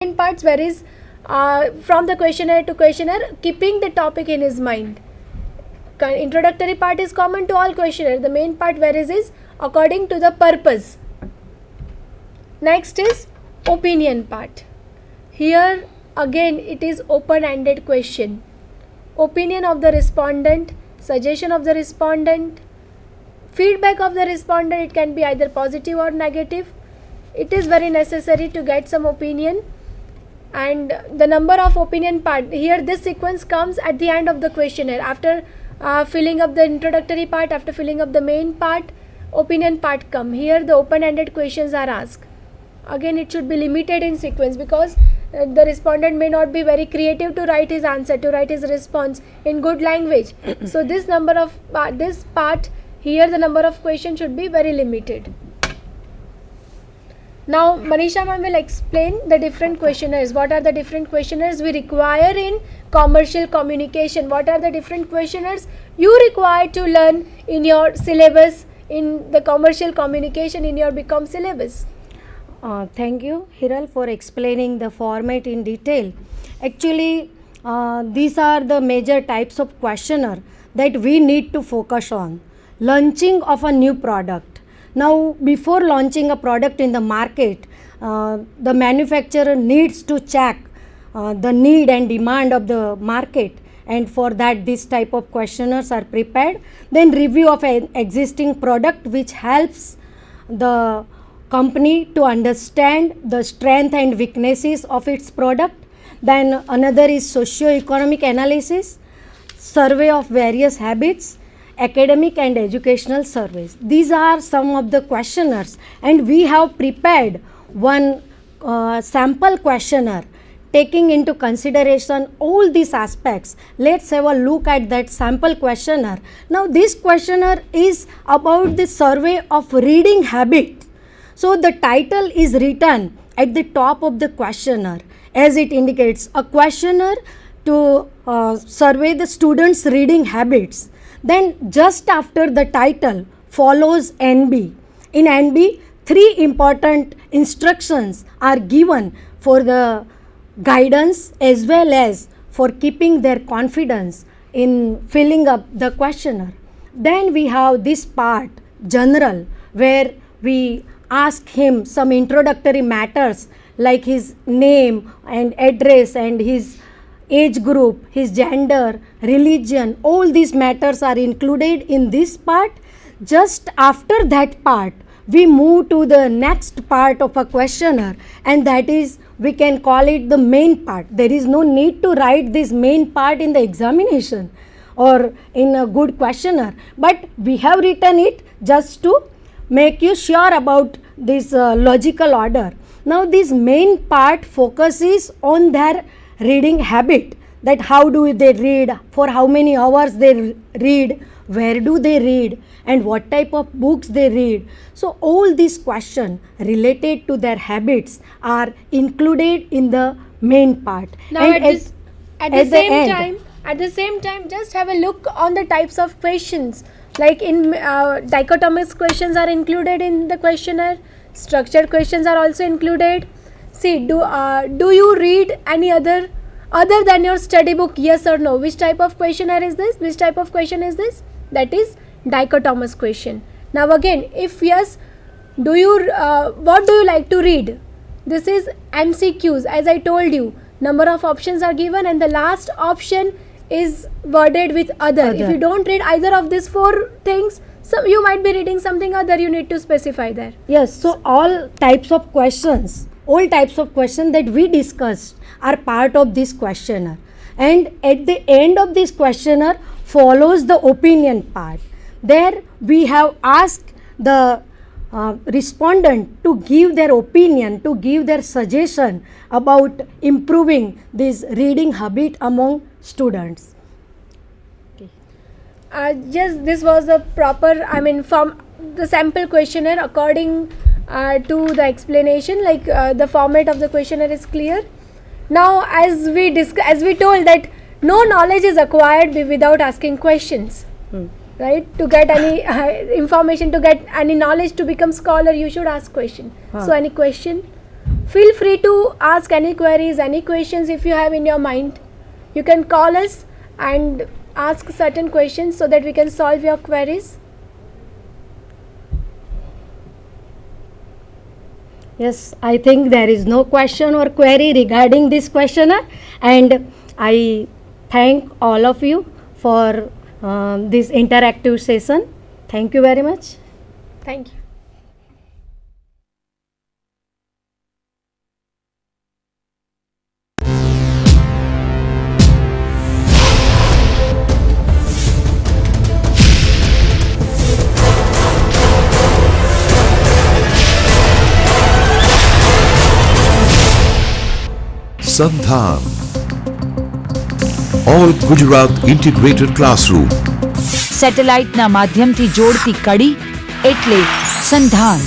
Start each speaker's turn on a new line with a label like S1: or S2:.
S1: opinion parts varies from the questionnaire to questionnaire, keeping the topic in his mind. Introductory part is common to all questionnaire. The main part varies is according to the purpose. Next is opinion part. Here again it is open-ended question. Opinion of the respondent, suggestion of the respondent, feedback of the respondent, it can be either positive or negative. It is very necessary to get some opinion. And the number of opinion part, here this sequence comes at the end of the questionnaire. After filling up the introductory part, after filling up the main part, opinion part come. Here the open-ended questions are asked. Again it should be limited in sequence, because the respondent may not be very creative to write his answer, to write his response in good language. So this number of this part, here the number of questions should be very limited. Now Manisha ma'am will explain the different questionnaires. What are the different questionnaires we require in commercial communication? What are the different questionnaires you require to learn in your syllabus, in the commercial communication in your BCom syllabus?
S2: Thank you, Hiral, for explaining the format in detail. Actually, these are the major types of questionnaire that we need to focus on. Launching of a new product. Now, before launching a product in the market, the manufacturer needs to check the need and demand of the market, and for that this type of questionnaires are prepared. Then review of an existing product, which helps the company to understand the strength and weaknesses of its product. Then another is socio-economic analysis, survey of various habits, academic and educational surveys. These are some of the questionnaires, and we have prepared one sample questionnaire taking into consideration all these aspects. Let's have a look at that sample questionnaire. Now this questionnaire is about the survey of reading habit. So the title is written at the top of the questionnaire, as it indicates a questionnaire to survey the students' reading habits. Then just after the title follows NB. In NB, 3 important instructions are given for the guidance as well as for keeping their confidence in filling up the questionnaire. Then we have this part, general, where we ask him some introductory matters like his name and address and his age group, his gender, religion. All these matters are included in this part. Just after that part, we move to the next part of a questionnaire, and that is, we can call it the main part. There is no need to write this main part in the examination or in a good questionnaire, but we have written it just to make you sure about this logical order. Now this main part focuses on their reading habit, that how do they read, for how many hours they read, where do they read, and what type of books they read. So all these questions related to their habits are included in the main part.
S1: Now
S2: and
S1: at the same time just have a look on the types of questions. Like in dichotomous questions are included in the questionnaire, structured questions are also included. See, do you read any other than your study book, yes or no? Which type of questionnaire is this? Which type of question is this? That is dichotomous question. Now again, if yes, do you what do you like to read? This is MCQs. As I told you, number of options are given and the last option is worded with other. If you don't read either of these 4 things, so you might be reading something other, you need to specify there.
S2: Yes, so all types of questions that we discussed are part of this questionnaire, and at the end of this questionnaire follows the opinion part. There we have asked the respondent to give their opinion, to give their suggestion about improving this reading habit among students.
S1: Just this was the proper, from the sample questionnaire according to the explanation, like the format of the questionnaire is clear. Now as we told that no knowledge is acquired without asking questions. Right? To get any information, to get any knowledge, to become scholar, you should ask question. So any question Feel free to ask any queries, any questions if you have in your mind. You can call us and ask certain questions so that we can solve your queries.
S2: Yes, I think there is no question or query regarding this questionnaire, and I thank all of you for this interactive session. Thank you very much.
S1: Thank you.
S3: Sandhan, All Gujarat Integrated Classroom.
S4: સેટેલાઇટના માધ્યમથી જોડતી કડી એટલે સંધાન.